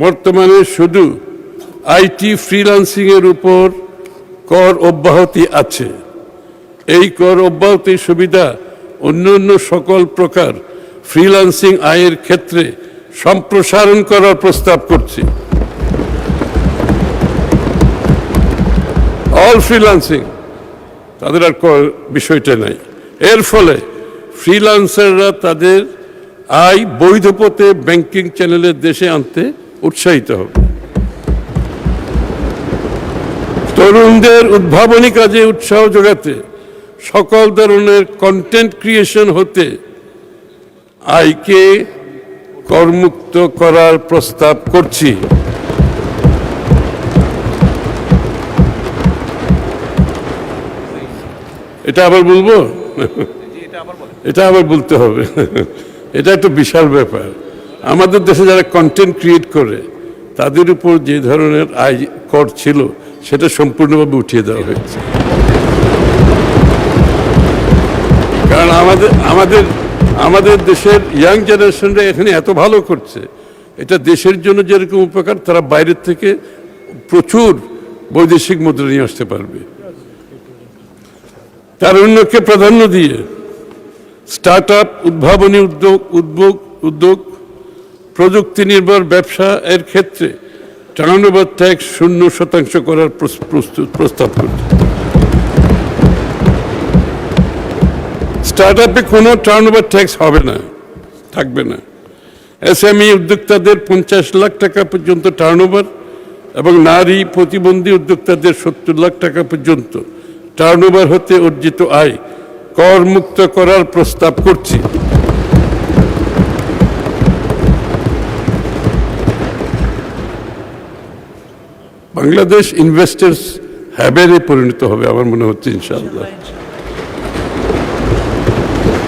বর্তমানে শুধু আইটি ফ্রিল্যান্সিংয়ের উপর কর অব্যাহতি আছে। এই কর অব্যাহতির সুবিধা অন্যান্য সকল প্রকার ফ্রিল্যান্সিং আয়ের ক্ষেত্রে সম্প্রসারণ করার প্রস্তাব করছি। অল ফ্রিল্যান্সিং, তাদের আর বিষয়টা নাই। এর ফলে ফ্রিল্যান্সাররা তাদের আয় বৈধ পথে ব্যাংকিং চ্যানেলের দেশে আনতে উৎসাহিত হবে। তরুণদের উদ্ভাবনী কাজে উৎসাহ যোগাতে সকল ধরনের কন্টেন্ট ক্রিয়েশন হতে আয়কে করমুক্ত করার প্রস্তাব করছি। এটা আবার বলবো? এটা আবার বলতে হবে। এটা একটা বিশাল ব্যাপার। আমাদের দেশে যারা কন্টেন্ট ক্রিয়েট করে তাদের উপর যে ধরনের আয় কর ছিল সেটা সম্পূর্ণভাবে উঠিয়ে দেওয়া হয়েছে। কারণ আমাদের দেশের ইয়াং জেনারেশনরা এখানে এত ভালো করছে, এটা দেশের জন্য যেরকম উপকার, তারা বাইরের থেকে প্রচুর বৈদেশিক মুদ্রা নিয়ে আসতে পারবে। তারুণ্যকে প্রাধান্য দিয়ে স্টার্ট আপ, উদ্ভাবনী উদ্যোগ, প্রযুক্তি নির্ভর ব্যবসা এর ক্ষেত্রে টার্নওভার ট্যাক্স 0% করার প্রস্তাব করছে। স্টার্ট আপে কোনো টার্নওভার ট্যাক্স হবে না, থাকবে না। এসএমই উদ্যোক্তাদের 50 লাখ টাকা পর্যন্ত টার্নওভার এবং নারী প্রতিবন্ধী উদ্যোক্তাদের 70 লাখ টাকা পর্যন্ত টার্নওভার হতে অর্জিত আয় করমুক্ত করার প্রস্তাব করছি। বাংলাদেশ ইনভেস্টার্স হ্যাবেরে পরিণত হবে আমার মনে হচ্ছে ইনশাআল্লাহ।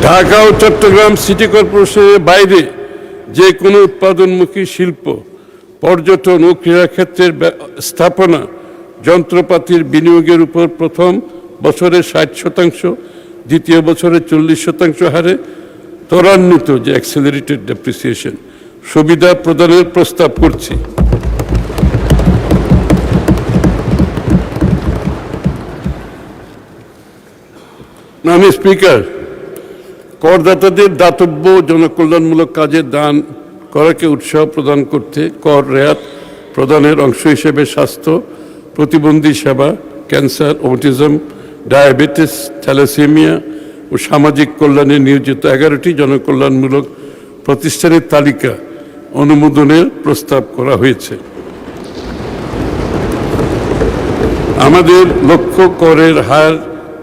ঢাকা ও চট্টগ্রাম সিটি কর্পোরেশনের বাইরে যে কোনো উৎপাদনমুখী শিল্প, পর্যটন ও ক্রীড়াক্ষেত্রের স্থাপনা, যন্ত্রপাতির বিনিয়োগের উপর প্রথম বছরে 60%, দ্বিতীয় বছরে 40% হারে ত্বরান্বিত যে অ্যাক্সেলারেটেড ডেপ্রিসিয়েশন সুবিধা প্রদানের প্রস্তাব করছি। মাননীয় স্পিকার, করদাতাদের দাতব্য জনকল্যাণমূলক কাজে দান করাকে উৎসাহ প্রদান করতে কর রেয়াত প্রদানের অংশ হিসেবে স্বাস্থ্য, প্রতিবন্ধী সেবা, ক্যান্সার, অটিজম, ডায়াবেটিস, থ্যালাসেমিয়া ও সামাজিক কল্যাণে নিয়োজিত 11টি জনকল্যাণমূলক প্রতিষ্ঠানের তালিকা অনুমোদনের প্রস্তাব করা হয়েছে। আমাদের লক্ষ্য করের হার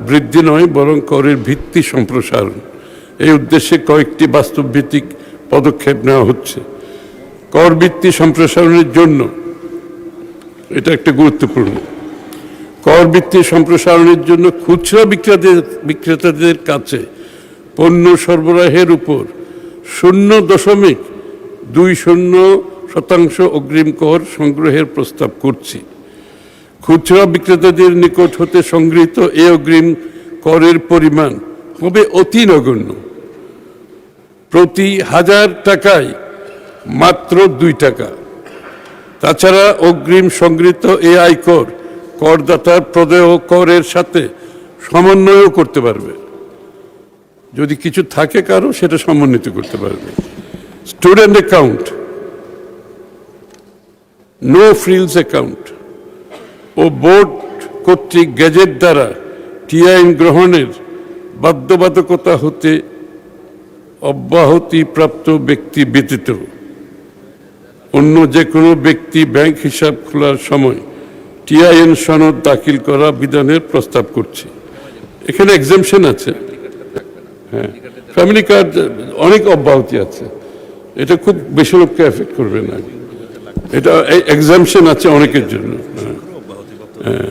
বৃদ্ধি নয়, বরং করের ভিত্তি সম্প্রসারণ। এই উদ্দেশ্যে কয়েকটি বাস্তবভিত্তিক পদক্ষেপ নেওয়া হচ্ছে। কর ভিত্তি সম্প্রসারণের জন্য এটা একটা গুরুত্বপূর্ণ। কর ভিত্তি সম্প্রসারণের জন্য খুচরা বিক্রেতাদের কাছে পণ্য সরবরাহের উপর 0.20% অগ্রিম কর সংগ্রহের প্রস্তাব করছি। খুচরা বিক্রেতাদের নিকট হতে সংগৃহীত এ অগ্রিম করের পরিমাণ হবে অতি নগণ্য, প্রতি 1000 টাকায় মাত্র 2 টাকা। তাছাড়া অগ্রিম সংগৃহীত এ আয়কর করদাতার প্রদেয় করের সাথে সমন্বয়ও করতে পারবে। যদি কিছু থাকে কারো, সেটা সমন্বিত করতে পারবে। Student account, no frills account ও বোর্ড কর্তৃক গেজেট দ্বারা টিআইন গ্রহণের বাধ্যবাধকতা হতে অব্যাহতিপ্রাপ্ত ব্যক্তি ব্যতীত অন্য যে কোনো ব্যক্তি ব্যাংক হিসাব খোলার সময় টিআইএন সনদ দাখিল করা বিধানের প্রস্তাব করছে। এখানে এক্সাম্পশন আছে। হ্যাঁ, ফ্যামিলি কার্ড অনেক অব্যাহতি আছে, এটা খুব বেশি লোককে এফেক্ট করবে না। এটা এক্সাম্পশন আছে অনেকের জন্য। হ্যাঁ,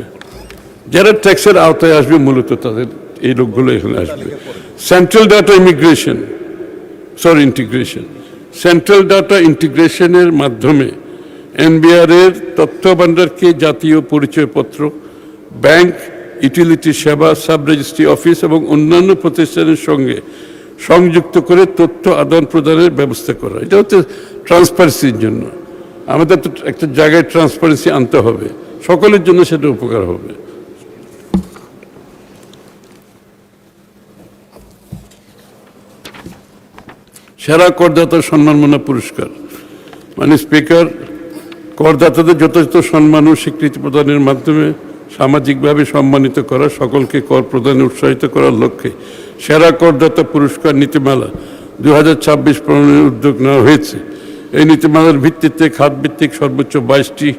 যারা ট্যাক্সের আওতায় আসবে মূলত তাদের এই লোকগুলো এখানে আসবে। Central data integration, central data ইন্টিগ্রেশনের মাধ্যমে এনবিআর এর তথ্য ভান্ডারকে জাতীয় পরিচয়পত্র, ব্যাংক, ইউটিলিটি সেবা, সাব রেজিস্ট্রি অফিস এবং অন্যান্য প্রতিষ্ঠানের সঙ্গে সংযুক্ত করে তথ্য আদান প্রদানের ব্যবস্থা করা। এটা হচ্ছে ট্রান্সপারেন্সির জন্য। আমাদের তো একটা জায়গায় ট্রান্সপারেন্সি আনতে হবে, সকলের জন্য সেটা উপকার হবে। সেরা করদাতা সম্মাননা পুরস্কার। মাননীয় স্পিকার, করদাতাদের যথাযথ সম্মান ও স্বীকৃতি প্রদানের মাধ্যমে সামাজিকভাবে সম্মানিত করা, সকলকে কর প্রদানে উৎসাহিত করার লক্ষ্যে সেরা করদাতা পুরস্কার নীতিমালা 2026 প্রণয়নের উদ্যোগ নেওয়া হয়েছে। এই নীতিমালার ভিত্তিতে খাতভিত্তিক সর্বোচ্চ 22টি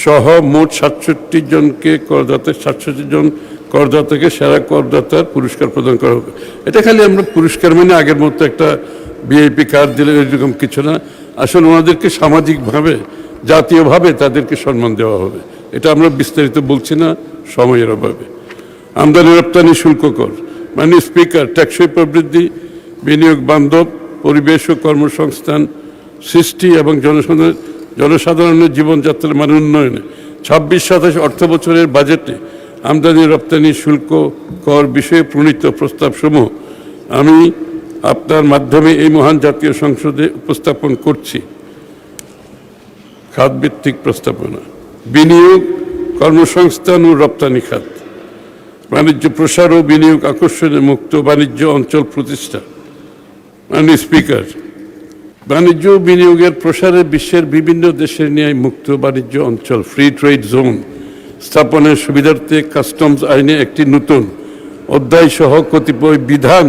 সহ মোট 67 জনকে করদাতা 67 জন করদাতাকে সেরা করদাতার পুরস্কার প্রদান করা হবে। এটা খালি আমরা পুরস্কার মানে আগের মতো একটা ভিআইপি কার্ড দিলে এরকম কিছু না, আসলে ওনাদেরকে সামাজিকভাবে জাতীয়ভাবে তাদেরকে সম্মান দেওয়া হবে। এটা আমরা বিস্তারিত বলছি না সময়ের অভাবে। আমদানি রপ্তানি শুল্ক কর। মাননীয় স্পিকার, টেকসই প্রবৃদ্ধি, বিনিয়োগ বান্ধব পরিবেশ ও কর্মসংস্থান সৃষ্টি এবং জনসাধারণের জীবনযাত্রার মান উন্নয়নে 26-27 অর্থ বছরের বাজেটে আমদানি রপ্তানি শুল্ক কর বিষয়ে প্রণীত প্রস্তাবসমূহ আমি আপনার মাধ্যমে এই মহান জাতীয় সংসদে উপস্থাপন করছি। খাতভিত্তিক প্রস্তাবনা, বিনিয়োগ, কর্মসংস্থান ও রপ্তানি খাত, বাণিজ্য প্রসার ও বিনিয়োগ আকর্ষণে মুক্ত বাণিজ্য অঞ্চল প্রতিষ্ঠা। মাননীয় স্পিকার, বাণিজ্য ও বিনিয়োগের প্রসারে বিশ্বের বিভিন্ন দেশের ন্যায় মুক্ত বাণিজ্য অঞ্চল ফ্রি ট্রেড জোন স্থাপনের সুবিধার্থে কাস্টমস আইনে একটি নতুন অধ্যায় সহ কতিপয় বিধান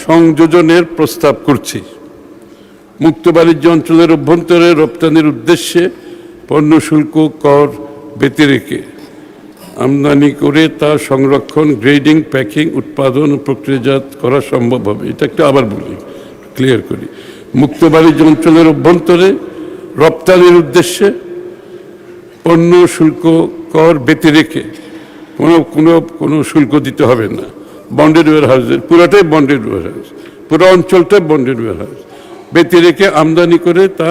সংযোজনের প্রস্তাব করছি। মুক্ত বাণিজ্য অঞ্চলের অভ্যন্তরে রপ্তানির উদ্দেশ্যে পণ্য শুল্ক কর ব্যতিরেকে আমদানি করে তা সংরক্ষণ, গ্রেডিং, প্যাকিং, উৎপাদন ও প্রক্রিয়াজাত করা সম্ভব হবে। এটা একটা আবার বলি, ক্লিয়ার করি। মুক্ত বাণিজ্য অঞ্চলের অভ্যন্তরে রপ্তানির উদ্দেশ্যে পণ্য শুল্ক কর ব্যতিরেকে কোনো শুল্ক দিতে হবে না। বন্ডেড ওয়্যারহাউসের পুরোটাই বন্ডেড ওয়্যারহাউস, পুরো অঞ্চলটাই বন্ডেড ওয়্যারহাউস ব্যতিরেকে আমদানি করে তা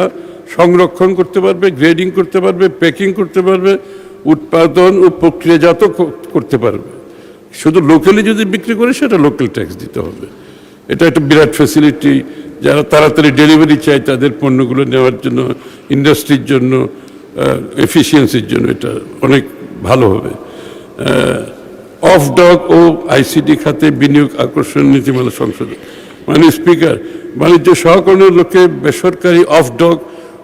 সংরক্ষণ করতে পারবে, গ্রেডিং করতে পারবে, প্যাকিং করতে পারবে, উৎপাদন ও প্রক্রিয়াজাত করতে পারবে। শুধু লোকালি যদি বিক্রি করে সেটা লোকাল ট্যাক্স দিতে হবে। এটা একটা বিরাট ফ্যাসিলিটি, যারা তাড়াতাড়ি ডেলিভারি চায় তাদের পণ্যগুলো নেওয়ার জন্য, ইন্ডাস্ট্রির জন্য, এফিসিয়েন্সির জন্য এটা অনেক ভালো হবে। অফ ডক ও আইসিটি খাতে বিনিয়োগ আকর্ষণ নীতিমালা সংশোধন। মাননীয় স্পিকার, বাণিজ্য সহকরণের লক্ষ্যে বেসরকারি অফ ডক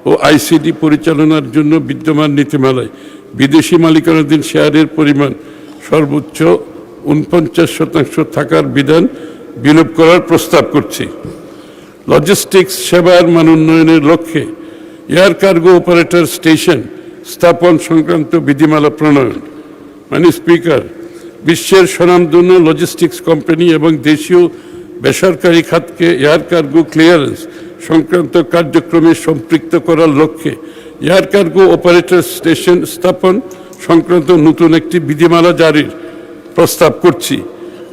ও আইসিডি পরিচালনার জন্য বিদ্যমান নীতিমালায় বিদেশি মালিকানাধীন শেয়ারের পরিমাণ সর্বোচ্চ 49% থাকার বিধান বিলোপ করার প্রস্তাব করছি। লজিস্টিক্স সেবার মান উন্নয়নের লক্ষ্যে এয়ার কার্গো অপারেটর স্টেশন স্থাপন সংক্রান্ত বিধিমালা প্রণয়ন। মাননীয় স্পিকার, বিশ্বের স্বনামধন্য লজিস্টিক্স কোম্পানি এবং দেশীয় বেসরকারি খাতকে এয়ার কার্গো ক্লিয়ারেন্স সংক্রান্ত কার্যক্রমে সম্পৃক্ত করার লক্ষ্যে এয়ার কার্গো অপারেটর স্টেশন স্থাপন সংক্রান্ত নতুন একটি বিধিমালা জারির প্রস্তাব করছি।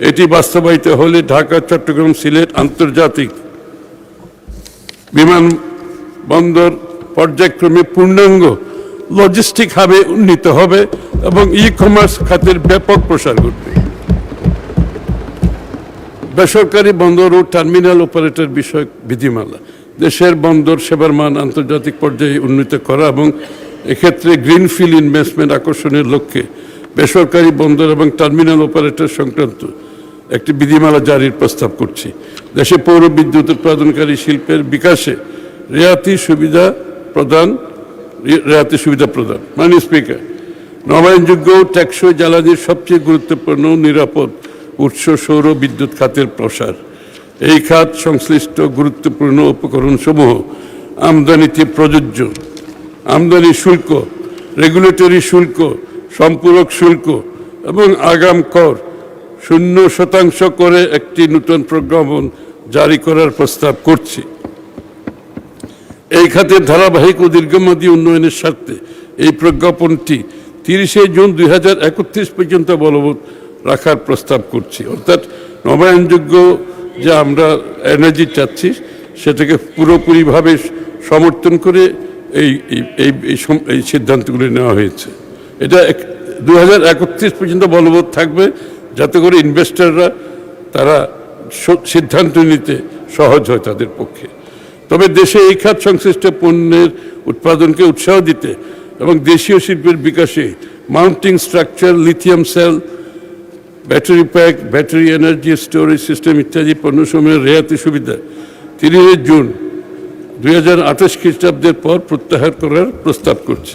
এটি বাস্তবায়িত হলে ঢাকা, চট্টগ্রাম, সিলেট আন্তর্জাতিক বিমানবন্দর পর্যায়ক্রমে পূর্ণাঙ্গ লজিস্টিক হাবে উন্নীত হবে এবং ই কমার্স খাতের ব্যাপক প্রসার ঘটবে। বেসরকারি বন্দর ও টার্মিনাল অপারেটর বিষয়ক বিধিমালা, দেশের বন্দর সেবার মান আন্তর্জাতিক পর্যায়ে উন্নীত করা এবং এক্ষেত্রে গ্রিনফিল্ড ইনভেস্টমেন্ট আকর্ষণের লক্ষ্যে বেসরকারি বন্দর এবং টার্মিনাল অপারেটর সংক্রান্ত একটি বিধিমালা জারির প্রস্তাব করছি। দেশে পৌর বিদ্যুৎ উৎপাদনকারী শিল্পের বিকাশে রেয়াতি সুবিধা প্রদান। মাননীয় স্পিকার, নবায়নযোগ্য টেকসই জ্বালানির সবচেয়ে গুরুত্বপূর্ণ নিরাপদ উৎস সৌর বিদ্যুৎ খাতের প্রসার। এই খাত সংশ্লিষ্ট গুরুত্বপূর্ণ উপকরণসমূহ আমদানিতে প্রযোজ্য আমদানি শুল্ক, রেগুলেটরি শুল্ক, সম্পূরক শুল্ক এবং আগাম কর 0% করে একটি নতুন প্রজ্ঞাপন জারি করার প্রস্তাব করছি। এই খাতের ধারাবাহিক ও দীর্ঘমেয়াদী উন্নয়নের স্বার্থে এই প্রজ্ঞাপনটি 30 জুন 2031 পর্যন্ত বলবৎ রাখার প্রস্তাব করছি। অর্থাৎ নবায়নযোগ্য যে আমরা এনার্জি চাচ্ছি সেটাকে পুরোপুরিভাবে সমর্থন করে এই সিদ্ধান্তগুলি নেওয়া হয়েছে। এটা 2031 পর্যন্ত বলবৎ থাকবে, যাতে করে ইনভেস্টররা তারা সিদ্ধান্ত নিতে সহজ হয় তাদের পক্ষে। তবে দেশে এই খাত সংশ্লিষ্ট পণ্যের উৎপাদনকে উৎসাহ দিতে এবং দেশীয় শিল্পের বিকাশে mounting structure, lithium cell, battery pack, battery energy storage system ইত্যাদি পণ্যসমূহের রেয়াতি সুবিধা 30 জুন 2028 খ্রিস্টাব্দের পর প্রত্যাহার করার প্রস্তাব করছি।